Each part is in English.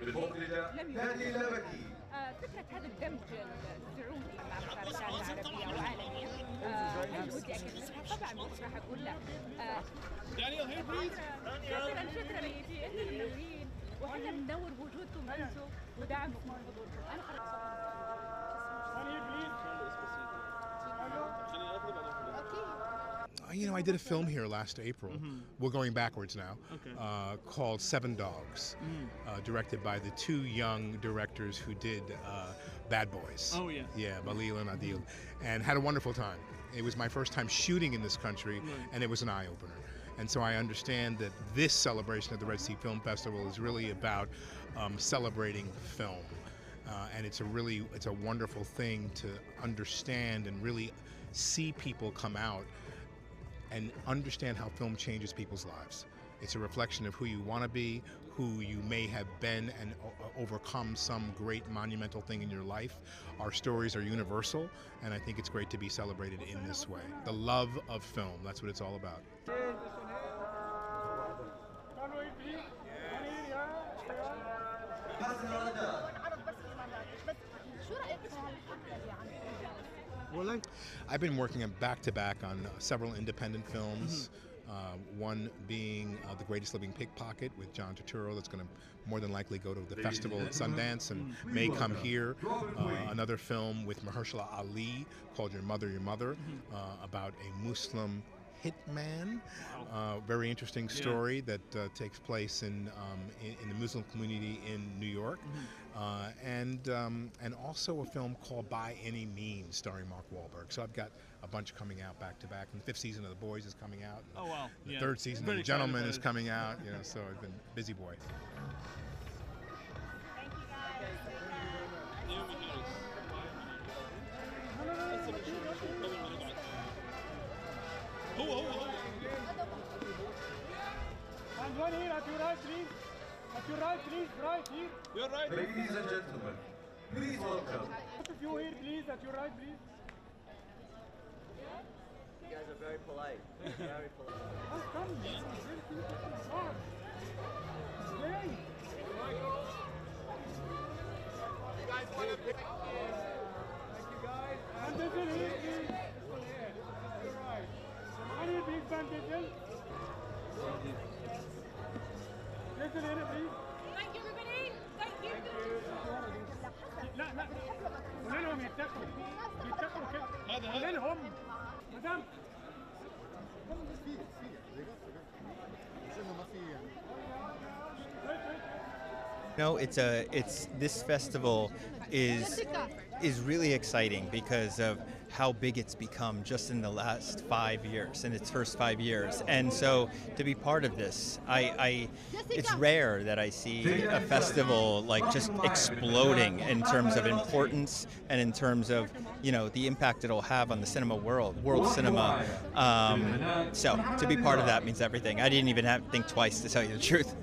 المخرجة هذه اللبكي. فكرة هذا الدمج السعودي مع مشاركات عربية وعالمية هل ودي أكلمها؟ طبعا مش راح أقول لا. شكرا ليكي، أنتم منورين وإحنا بندور بوجودكم أنتم ودعمكم وحضوركم. أنا You know, I did a film here last April. We're going backwards now. Okay. Called Seven Dogs, directed by the two young directors who did Bad Boys. Oh, yeah. Yeah, Bilall and Adil, and had a wonderful time. It was my first time shooting in this country, and it was an eye-opener. And so I understand that this celebration of the Red Sea Film Festival is really about celebrating film. And it's a wonderful thing to understand and really see people come out and understand how film changes people's lives. It's a reflection of who you want to be, who you may have been, and overcome some great monumental thing in your life. Our stories are universal, and I think it's great to be celebrated in this way. The love of film, that's what it's all about. I've been working back-to-back on several independent films. One being The Greatest Living Pickpocket with John Turturro, that's going to more than likely go to the festival at Sundance and may come here. Another film with Mahershala Ali called Your Mother, about a Muslim hitman. Very interesting story that takes place in the Muslim community in New York. And also a film called By Any Means starring Mark Wahlberg. So I've got a bunch coming out back to back. And the 5th season of The Boys is coming out. Oh wow. The 3rd season of The Gentleman is coming out. You know, so I've been a busy boy. Thank you guys. And one here at your right, please. At your right, please. Right here. You're right. Ladies and gentlemen, please welcome. Both of you here, please. At your right, please. You guys are very polite. Very polite. Oh, come. Stay. You guys want to pick? Thank you, guys. And this is here, please. Here. You're right. And here, please, Van Diesel. Listen here, please. Thank you, everybody. Thank you. لا لا قول لهم يتقوا كده قول لهم مدام No, this festival is really exciting because of how big it's become just in the last 5 years, in its first 5 years. And so to be part of this, it's rare that I see a festival like just exploding in terms of importance and in terms of, you know, the impact it'll have on the cinema world cinema. So to be part of that means everything. I didn't even have to think twice, to tell you the truth.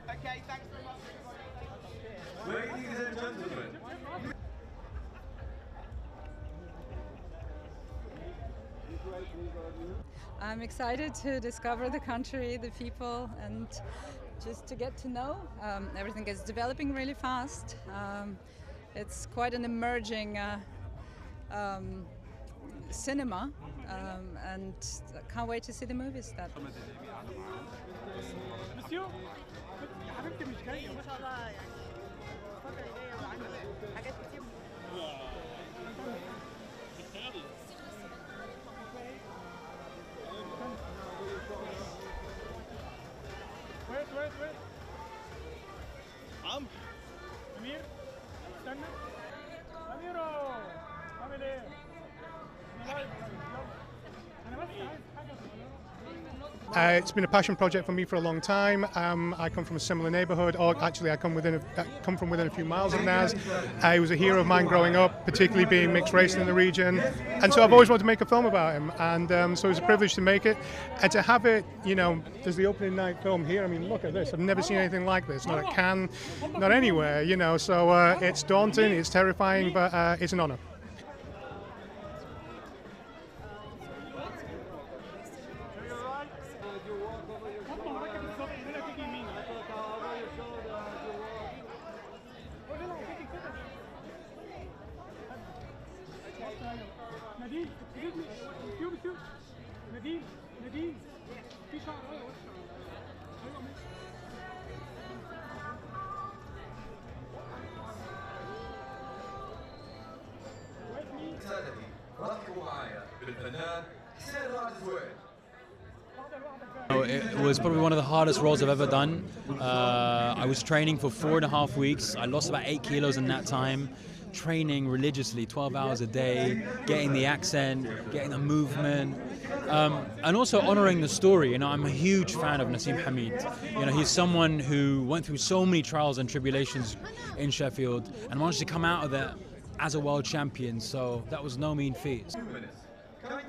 Okay, thanks very much. Ladies and gentlemen. I'm excited to discover the country, the people, and just to get to know. Everything is developing really fast. It's quite an emerging cinema, and I can't wait to see the movies. مسيو يا حبيبتي مش جايه ما شاء الله يعني الفترة اللي جاية وعندنا حاجات كتير. ويت أمير استنى أميرو عامل إيه؟ أنا بس عايز حاجة صغيرة It's been a passion project for me for a long time. I come from a similar neighbourhood, or actually I come from within a few miles of Naz. He was a hero of mine growing up, particularly being mixed race in the region, and so I've always wanted to make a film about him, and so it was a privilege to make it, and to have it, you know, there's the opening night film here. I mean, look at this. I've never seen anything like this, not at Cannes, not anywhere, you know, so it's daunting, it's terrifying, but it's an honour. سادتي رحبوا معايا بالفنان حسين رائد زويل. It was probably one of the hardest roles I've ever done. I was training for 4.5 weeks. I lost about 8 kilos in that time. Training religiously, 12 hours a day, getting the accent, getting the movement, and also honoring the story. You know, I'm a huge fan of Naseem Hameed. You know, he's someone who went through so many trials and tribulations in Sheffield and managed to come out of that as a world champion. So that was no mean feat. 2 minutes. Can I